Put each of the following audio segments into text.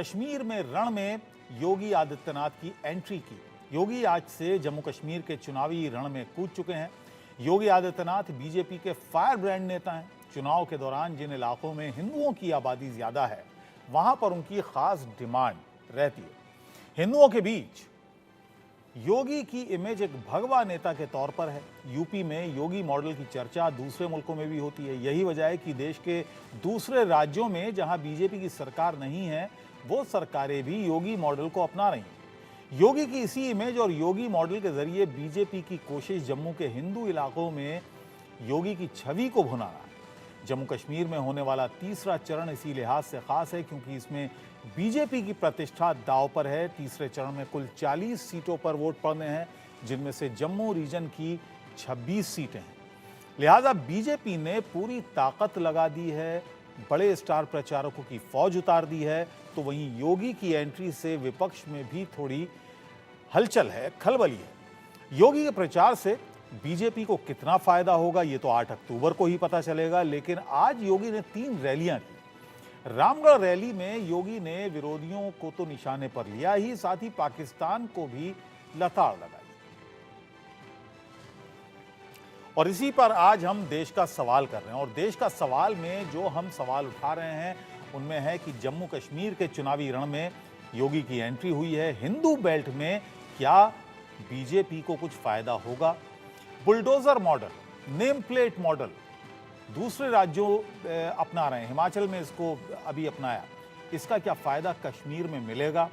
कश्मीर में रण में योगी आदित्यनाथ की एंट्री की। योगी आज से जम्मू कश्मीर के चुनावी रण में कूद चुके हैं। योगी आदित्यनाथ बीजेपी के फायर ब्रांड नेता हैं। चुनाव के दौरान जिन इलाकों में हिंदुओं की आबादी ज्यादा है, वहां पर उनकी खास डिमांड रहती है। हिंदुओं के बीच योगी की इमेज एक भगवा नेता के तौर पर है। यूपी में योगी मॉडल की चर्चा दूसरे मुल्कों में भी होती है। यही वजह है कि देश के दूसरे राज्यों में जहां बीजेपी की सरकार नहीं है, वो सरकारें भी योगी मॉडल को अपना रही हैं। योगी की इसी इमेज और योगी मॉडल के जरिए बीजेपी की कोशिश जम्मू के हिंदू इलाकों में योगी की छवि को भुनाना है। जम्मू कश्मीर में होने वाला तीसरा चरण इसी लिहाज से खास है क्योंकि इसमें बीजेपी की प्रतिष्ठा दांव पर है। तीसरे चरण में कुल 40 सीटों पर वोट पड़ने हैं, जिनमें से जम्मू रीजन की 26 सीटें हैं। लिहाजा बीजेपी ने पूरी ताकत लगा दी है, बड़े स्टार प्रचारकों की फौज उतार दी है। तो वहीं योगी की एंट्री से विपक्ष में भी थोड़ी हलचल है, खलबली है। योगी के प्रचार से बीजेपी को कितना फायदा होगा, ये तो 8 अक्टूबर को ही पता चलेगा। लेकिन आज योगी ने 3 रैलियां की। रामगढ़ रैली में योगी ने विरोधियों को तो निशाने पर लिया ही, साथ ही पाकिस्तान को भी लताड़ लगाई। और इसी पर आज हम देश का सवाल कर रहे हैं। और देश का सवाल में जो हम सवाल उठा रहे हैं उनमें है कि जम्मू कश्मीर के चुनावी रण में योगी की एंट्री हुई है। हिंदू बेल्ट में क्या बीजेपी को कुछ फायदा होगा? Bulldozer model, name plate model दूसरे राज्यों अपना रहे हैं। हिमाचल में इसको अभी अपनाया। इसका क्या फायदा कश्मीर में मिलेगा?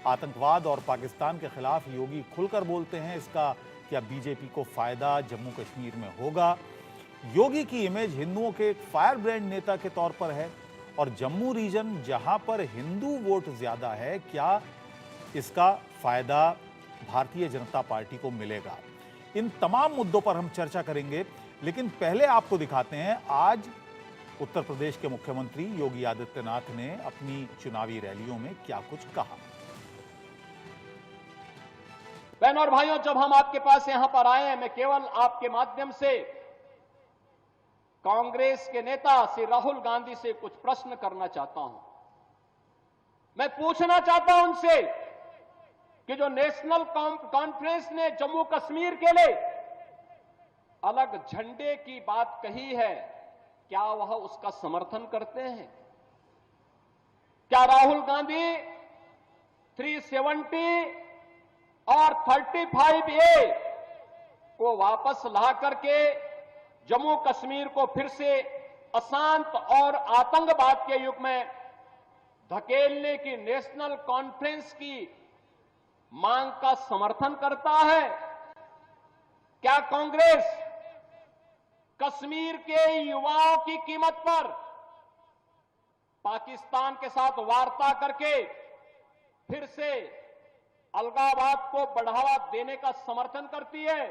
आतंकवाद और पाकिस्तान के खिलाफ योगी खुलकर बोलते हैं। इसका क्या बीजेपी को फायदा जम्मू कश्मीर में होगा? योगी की इमेज हिंदुओं के एक फायर ब्रांड नेता के तौर पर है और जम्मू रीजन जहां पर हिंदू वोट ज्यादा है, क्या इसका फायदा भारतीय जनता पार्टी को मिलेगा? इन तमाम मुद्दों पर हम चर्चा करेंगे, लेकिन पहले आपको दिखाते हैं आज उत्तर प्रदेश के मुख्यमंत्री योगी आदित्यनाथ ने अपनी चुनावी रैलियों में क्या कुछ कहा। बहनों और भाइयों, जब हम आपके पास यहां पर आए हैं, मैं केवल आपके माध्यम से कांग्रेस के नेता श्री राहुल गांधी से कुछ प्रश्न करना चाहता हूं। मैं पूछना चाहता हूं उनसे कि जो नेशनल कॉन्फ्रेंस ने जम्मू कश्मीर के लिए अलग झंडे की बात कही है, क्या वह उसका समर्थन करते हैं? क्या राहुल गांधी 370 और 35A को वापस ला करके जम्मू कश्मीर को फिर से अशांत और आतंकवाद के युग में धकेलने की नेशनल कॉन्फ्रेंस की मांग का समर्थन करता है? क्या कांग्रेस कश्मीर के युवाओं की कीमत पर पाकिस्तान के साथ वार्ता करके फिर से अलगाववाद को बढ़ावा देने का समर्थन करती है?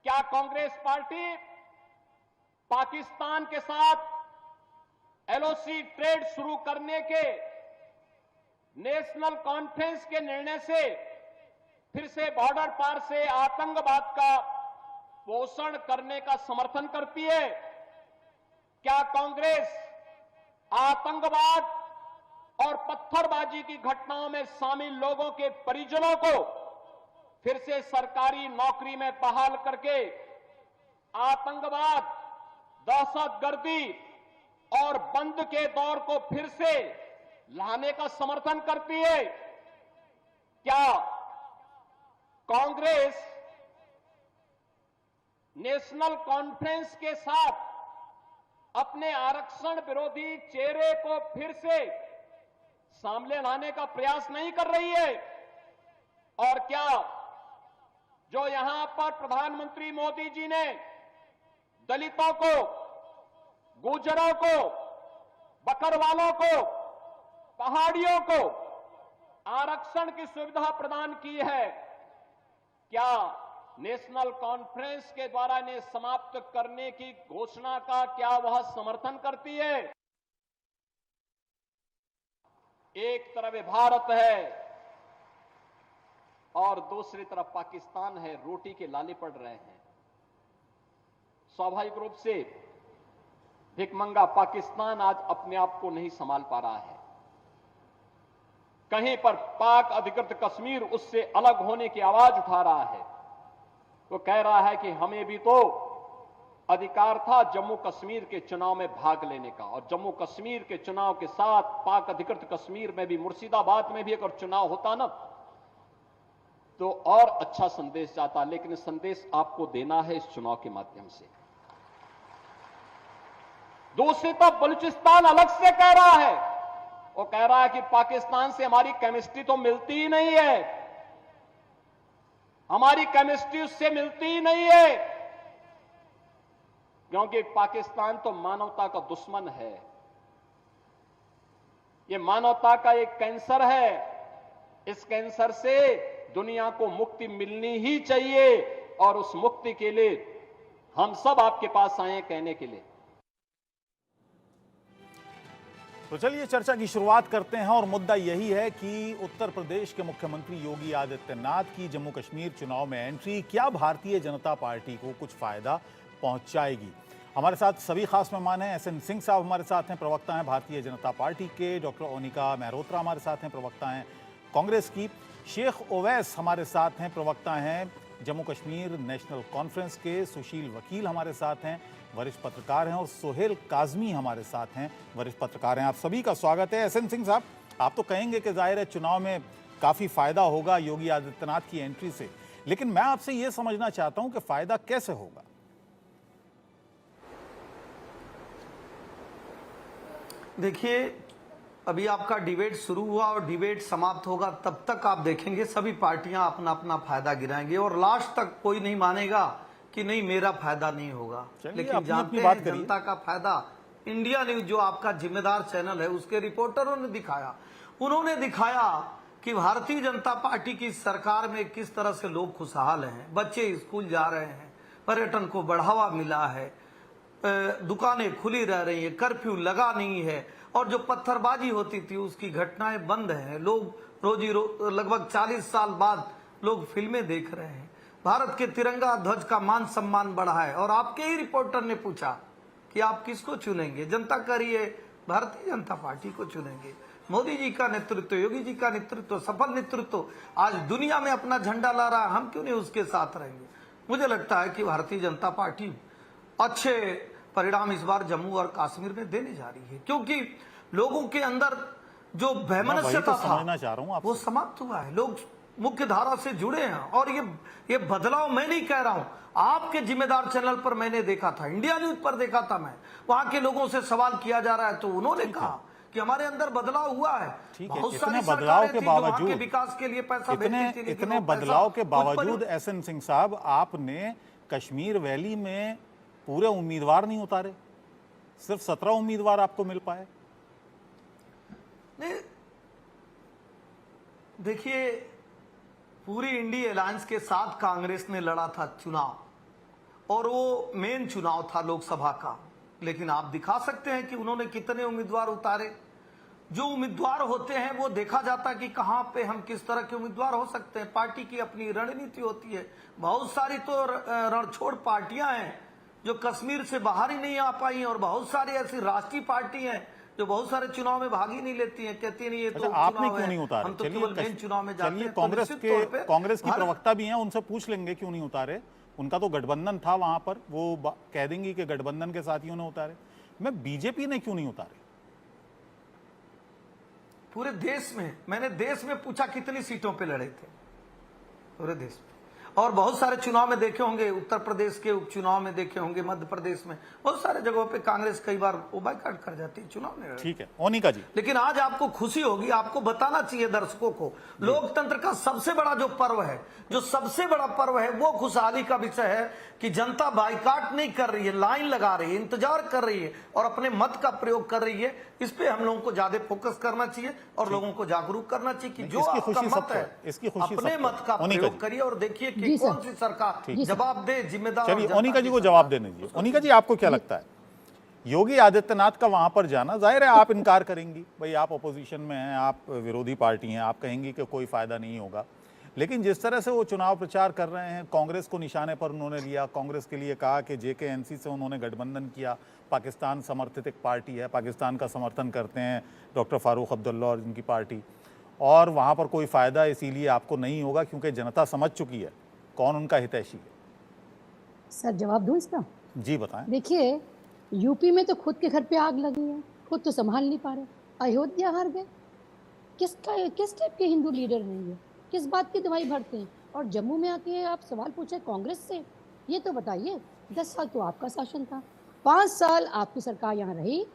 क्या कांग्रेस पार्टी पाकिस्तान के साथ LOC ट्रेड शुरू करने के नेशनल कॉन्फ्रेंस के निर्णय से फिर से बॉर्डर पार से आतंकवाद का पोषण करने का समर्थन करती है? क्या कांग्रेस आतंकवाद और पत्थरबाजी की घटनाओं में शामिल लोगों के परिजनों को फिर से सरकारी नौकरी में बहाल करके आतंकवाद, दहशतगर्दी और बंद के दौर को फिर से लाने का समर्थन करती है? क्या कांग्रेस नेशनल कॉन्फ्रेंस के साथ अपने आरक्षण विरोधी चेहरे को फिर से सामने लाने का प्रयास नहीं कर रही है? और क्या जो यहां पर प्रधानमंत्री मोदी जी ने दलितों को, गुर्जरों को, बकरवालों को, पहाड़ियों को आरक्षण की सुविधा प्रदान की है, क्या नेशनल कॉन्फ्रेंस के द्वारा इन्हें समाप्त करने की घोषणा का क्या वह समर्थन करती है? एक तरफ भारत है और दूसरी तरफ पाकिस्तान है, रोटी के लाले पड़ रहे हैं। स्वाभाविक रूप से भिखमंगा पाकिस्तान आज अपने आप को नहीं संभाल पा रहा है। कहीं पर पाक अधिकृत कश्मीर उससे अलग होने की आवाज उठा रहा है। वो कह रहा है कि हमें भी तो अधिकार था जम्मू कश्मीर के चुनाव में भाग लेने का, और जम्मू कश्मीर के चुनाव के साथ पाक अधिकृत कश्मीर में भी, मुर्शिदाबाद में भी अगर चुनाव होता ना तो और अच्छा संदेश जाता। लेकिन संदेश आपको देना है इस चुनाव के माध्यम से। दूसरी तरफ बलूचिस्तान अलग से कह रहा है, वो कह रहा है कि पाकिस्तान से हमारी केमिस्ट्री तो मिलती ही नहीं है, हमारी केमिस्ट्री उससे मिलती ही नहीं है, क्योंकि पाकिस्तान तो मानवता का दुश्मन है, ये मानवता का एक कैंसर है। इस कैंसर से दुनिया को मुक्ति मिलनी ही चाहिए, और उस मुक्ति के लिए हम सब आपके पास आए हैं कहने के लिए। तो चलिए चर्चा की शुरुआत करते हैं, और मुद्दा यही है कि उत्तर प्रदेश के मुख्यमंत्री योगी आदित्यनाथ की जम्मू कश्मीर चुनाव में एंट्री क्या भारतीय जनता पार्टी को कुछ फायदा पहुंचाएगी। हमारे साथ सभी खास मेहमान हैं। एसएन सिंह साहब हमारे साथ हैं, प्रवक्ता हैं भारतीय जनता पार्टी के। डॉक्टर ओनिका मेहरोत्रा हमारे साथ हैं, प्रवक्ता हैं कांग्रेस की। शेख ओवैस हमारे साथ हैं, प्रवक्ता हैं जम्मू कश्मीर नेशनल कॉन्फ्रेंस के। सुशील वकील हमारे साथ हैं, वरिष्ठ पत्रकार हैं। और सोहेल काजमी हमारे साथ हैं, वरिष्ठ पत्रकार हैं। आप सभी का स्वागत है। एसएन सिंह साहब, आप तो कहेंगे कि जाहिर है चुनाव में काफ़ी फायदा होगा योगी आदित्यनाथ की एंट्री से, लेकिन मैं आपसे ये समझना चाहता हूं कि फायदा कैसे होगा। देखिए, अभी आपका डिबेट शुरू हुआ और डिबेट समाप्त होगा, तब तक आप देखेंगे सभी पार्टियां अपना अपना फायदा गिराएंगे, और लास्ट तक कोई नहीं मानेगा कि नहीं मेरा फायदा नहीं होगा। लेकिन जानते हैं जनता का फायदा इंडिया न्यूज जो आपका जिम्मेदार चैनल है उसके रिपोर्टरों ने दिखाया। उन्होंने दिखाया कि भारतीय जनता पार्टी की सरकार में किस तरह से लोग खुशहाल हैं, बच्चे स्कूल जा रहे हैं, पर्यटन को बढ़ावा मिला है, दुकानें खुली रह रही है, कर्फ्यू लगा नहीं है, और जो पत्थरबाजी होती थी उसकी घटनाएं बंद हैं। लोग लगभग 40 साल बाद लोग फिल्में देख रहे हैं। भारत के तिरंगा ध्वज का मान सम्मान बढ़ा है। और आपके ही रिपोर्टर ने पूछा कि आप किसको चुनेंगे, जनता कह रही है भारतीय जनता पार्टी को चुनेंगे। मोदी जी का नेतृत्व, योगी जी का नेतृत्व, सफल नेतृत्व आज दुनिया में अपना झंडा ला रहा है, हम क्यों नहीं उसके साथ रहेंगे। मुझे लगता है कि भारतीय जनता पार्टी अच्छे परिणाम इस बार जम्मू और कश्मीर में देने जा रही है, क्योंकि लोगों के अंदर जो वैमनस्यता था वो समाप्त हुआ है। लोग मुख्य धारा से जुड़े हैं, और ये बदलाव मैं नहीं कह रहा हूं, आपके जिम्मेदार चैनल पर मैंने देखा था, इंडिया न्यूज पर देखा था। मैं वहां के लोगों से सवाल किया जा रहा है तो उन्होंने कहा कि हमारे अंदर बदलाव हुआ है। बहुत सारी बदलाव के बावजूद, विकास के लिए पैसा इतने बदलाव के बावजूद एसएन सिंह साहब, आपने कश्मीर वैली में पूरे उम्मीदवार नहीं उतारे, सिर्फ 17 उम्मीदवार आपको मिल पाए। देखिए, पूरी इंडी अलायंस के साथ कांग्रेस ने लड़ा था चुनाव, और वो मेन चुनाव था लोकसभा का, लेकिन आप दिखा सकते हैं कि उन्होंने कितने उम्मीदवार उतारे। जो उम्मीदवार होते हैं वो देखा जाता है कि कहां पे हम किस तरह के उम्मीदवार हो सकते हैं। पार्टी की अपनी रणनीति होती है। बहुत सारी तो रणछोड़ पार्टियां हैं जो कश्मीर से बाहर ही नहीं आ पाई, और बहुत सारी ऐसी राष्ट्रीय पार्टी हैं जो बहुत सारे चुनाव में भाग ही नहीं लेती हैं, कहती नहीं ये तो आपने क्यों नहीं उतारे। हम तो केवल मेन चुनाव में जाते हैं। कांग्रेस की प्रवक्ता भी हैं, उनसे पूछ लेंगे क्यों नहीं उतारे। उनका तो गठबंधन था वहां पर, वो कह देंगी कि गठबंधन के साथियों ने उतारे। मैं बीजेपी ने क्यों नहीं उतारे। पूरे देश में, मैंने देश में पूछा कितनी सीटों पे लड़े थे, पूरे देश में, और बहुत सारे चुनाव में देखे होंगे, उत्तर प्रदेश के उपचुनाव में देखे होंगे, मध्य प्रदेश में, बहुत सारे जगहों पे कांग्रेस कई बार बायकॉट कर जाती है, चुनाव नहीं। ठीक है ओनिका जी, लेकिन आज आपको खुशी होगी, आपको बताना चाहिए दर्शकों को, लोकतंत्र का सबसे बड़ा जो पर्व है, जो सबसे बड़ा पर्व है, वो खुशहाली का विषय है कि जनता बायकॉट नहीं कर रही है, लाइन लगा रही है, इंतजार कर रही है और अपने मत का प्रयोग कर रही है। इस पे हम लोगों को ज्यादा फोकस करना चाहिए और लोगों को जागरूक करना चाहिए कि जो आपका मत है, अपने मत का प्रयोग करिए और देखिए कि कौन सी सरकार जवाब दे, जिम्मेदार। चलिए ओनिका जी को जवाब देने दीजिए। ओनिका जी, आपको क्या लगता है योगी आदित्यनाथ का वहां पर जाना, जाहिर है आप इनकार करेंगी, भाई आप अपोजिशन में हैं, आप विरोधी पार्टी हैं, आप कहेंगी कि कोई फायदा नहीं होगा, लेकिन जिस तरह से वो चुनाव प्रचार कर रहे हैं, कांग्रेस को निशाने पर उन्होंने लिया, कांग्रेस के लिए कहा कि जेकेएनसी से उन्होंने गठबंधन किया, पाकिस्तान समर्थित एक पार्टी है, पाकिस्तान का समर्थन करते हैं डॉक्टर फारूक अब्दुल्ला और उनकी पार्टी, और वहां पर कोई फायदा इसीलिए आपको नहीं होगा क्योंकि जनता समझ चुकी है कौन उनका हितैषी है। सर जवाब दूं इसका? जी बताएं। देखिए, यूपी में तो खुद के घर पे आग लगी है, खुद तो संभाल नहीं पा रहे, अयोध्या हार गए। किस टाइप के हिंदू लीडर हैं ये? किस बात की दवाई भरते हैं? और जम्मू में आके आप सवाल पूछे कांग्रेस से, ये तो बताइए 10 साल तो आपका शासन था, 5 साल आपकी सरकार यहाँ रही,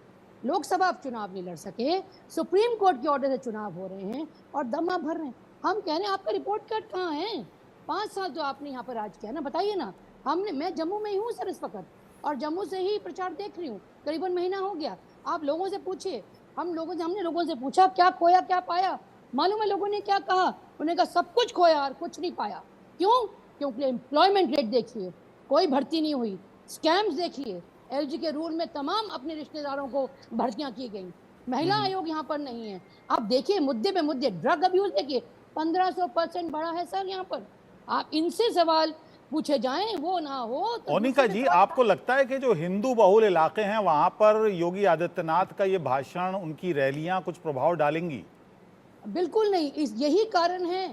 लोकसभा आप चुनाव नहीं लड़ सके, सुप्रीम कोर्ट के ऑर्डर से चुनाव हो रहे हैं और दम आप भर रहे हैं। हम कह रहे हैं आपका रिपोर्ट कार्ड कहाँ है? 5 साल तो आपने यहाँ पर राज किया ना, बताइए ना। मैं जम्मू में ही हूँ सर इस वक्त, और जम्मू से ही प्रचार देख रही हूँ, करीबन महीना हो गया। आप लोगों से पूछिए, हमने लोगों से पूछा क्या खोया क्या पाया, मालूम है लोगों ने क्या कहा? उन्होंने कहा सब कुछ खोया और कुछ नहीं पाया। क्यों? क्योंकि एम्प्लॉयमेंट रेट देखिए, कोई भर्ती नहीं हुई, स्कैम्स देखिए, एलजी के रूल में तमाम अपने रिश्तेदारों को भर्तियां की गई, महिला आयोग यहाँ पर नहीं है। आप देखिए मुद्दे पे मुद्दे, ड्रग अब्यूज देखिए 1500% बढ़ा है सर यहाँ पर। आप इनसे सवाल पूछे जाएं, वो ना हो तो मोनिका जी, आपको लगता है कि जो हिंदू बहुल इलाके हैं वहां पर योगी आदित्यनाथ का ये भाषण, उनकी रैलियां कुछ प्रभाव डालेंगी? बिल्कुल नहीं। यही कारण है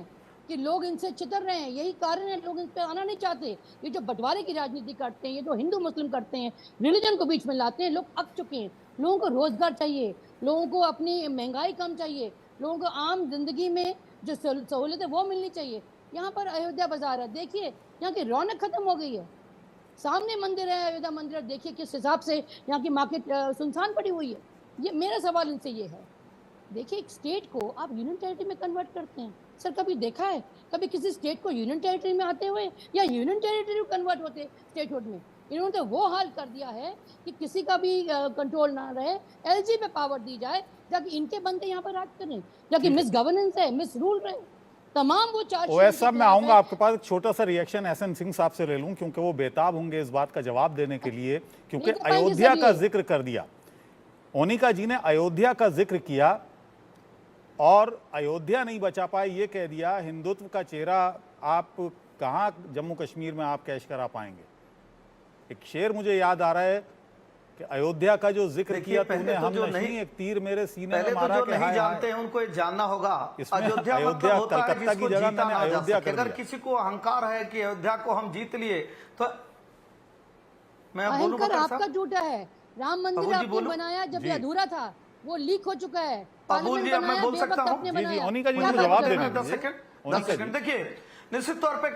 कि लोग इनसे चितर रहे हैं, यही कारण है लोग इन पे आना नहीं चाहते। ये जो बंटवारे की राजनीति करते हैं, ये जो हिंदू मुस्लिम करते हैं, रिलीजन को बीच में लाते हैं, लोग अक चुके हैं। लोगों को रोजगार चाहिए, लोगों को अपनी महंगाई कम चाहिए, लोगों को आम जिंदगी में जो सहूलियत है वो मिलनी चाहिए। यहाँ पर अयोध्या बाजार है, देखिए यहाँ की रौनक खत्म हो गई है। सामने मंदिर है अयोध्या मंदिर, देखिए किस हिसाब से यहाँ की मार्केट सुनसान पड़ी हुई है। ये मेरा सवाल इनसे ये है, देखिए एक स्टेट को आप यूनियन टेरिटरी में कन्वर्ट करते हैं। सर कभी देखा है कभी किसी स्टेट को यूनियन टेरिटरी में आते हुए, या यूनियन टेरिटरी कन्वर्ट होते स्टेटहुड में? इन्होंने तो वो हाल कर दिया है कि किसी का भी कंट्रोल ना रहे, एलजी पे पावर दी जाए, ताकि इनके बंदे यहाँ पर राज करें, ताकि मिस गवर्नेंस है, मिस रूल रहे। तमाम वो चार्ज ओवैस साहब, मैं आऊंगा आपके पास, एक छोटा सा रिएक्शन एसएन सिंह साहब से ले लूं क्योंकि वो बेताब होंगे इस बात का जवाब देने के लिए, क्योंकि अयोध्या का जिक्र कर दिया। मोनिका जी ने अयोध्या का जिक्र किया और अयोध्या नहीं बचा पाए, ये कह दिया। हिंदुत्व का चेहरा आप कहाँ जम्मू कश्मीर में आप कैश करा पाएंगे? एक शेर मुझे याद आ रहा है कि अयोध्या का जो जिक्र किया तूने, हम नहीं एक तीर मेरे सीने में मारा। जो नहीं जानते हैं उनको ये जानना होगा, अयोध्या कलकत्ता की जगह मैंने अयोध्या कर दिया। अगर किसी को अहंकार है कि अयोध्या को हम जीत लिए तो मैं अहंकार आपका झूठा है। राम मंदिर आपने बनाया जब ये अधूरा था, वो लीक हो चुका है। अबुल जी, अब मैं बोल सकता हूँ? मोनिका जी मुझे जवाब देना। 10 सेकंड। देखिए, निश्चित तौर पे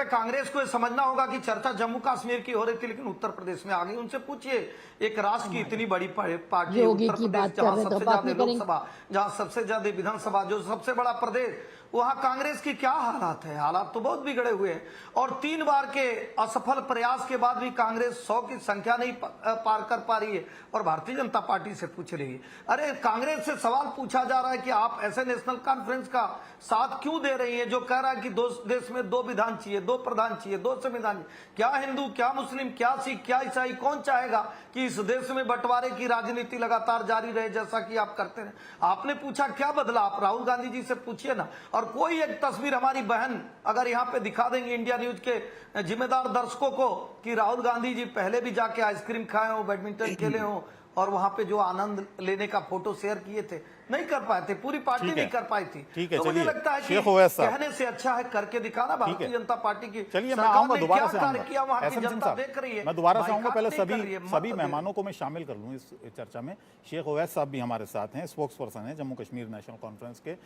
कांग्रेस को ये समझना होगा कि चर्चा जम्मू कश्मीर की हो रही थी लेकिन उत्तर प्रदेश में आ गई। उनसे पूछिए, एक राष्ट्र की इतनी बड़ी पार्टी है उत्तर प्रदेश, जहां सबसे ज्यादा लोकसभा, जहां सबसे ज्यादा विधानसभा, जो सबसे बड़ा प्रदेश, वहां कांग्रेस की क्या हालात है? हालात तो बहुत बिगड़े हुए हैं। और 3 बार के असफल प्रयास के बाद भी कांग्रेस 100 की संख्या नहीं पार कर पा रही है और भारतीय जनता पार्टी से पूछ रही है। अरे कांग्रेस से सवाल पूछा जा रहा है कि आप ऐसे नेशनल कॉन्फ्रेंस का साथ क्यों दे रही है जो कह रहा है कि देश में 2 विधान चाहिए, 2 प्रधान चाहिए, 2 संविधान चाहिए? क्या हिंदू, क्या मुस्लिम, क्या सिख, क्या ईसाई, कौन चाहेगा कि इस देश में बंटवारे की राजनीति लगातार जारी रहे जैसा कि आप करते हैं? आपने पूछा क्या बदला? आप राहुल गांधी जी से पूछिए ना। और कोई एक तस्वीर हमारी बहन अगर यहाँ पे दिखा देंगे इंडिया न्यूज के जिम्मेदार दर्शकों को कि राहुल गांधी जी पहले भी जाके आइसक्रीम खाए हो, बैडमिंटन खेले हो और वहां पे जो आनंद लेने का फोटो शेयर किए थे, नहीं कर पाए थे, पूरी पार्टी नहीं कर पाई थी। तो मुझे लगता है कि कहने से अच्छा है करके दिखाना। भारतीय जनता पार्टी की चलिए मैं आऊंगा दोबारा से, आऊंगा मैं दोबारा से आऊंगा। पहले सभी मेहमानों को मैं शामिल कर लूं इस चर्चा में। शेख ओवैस साहब भी हमारे साथ हैं, स्पोक्स पर्सन है जम्मू कश्मीर नेशनल कॉन्फ्रेंस के।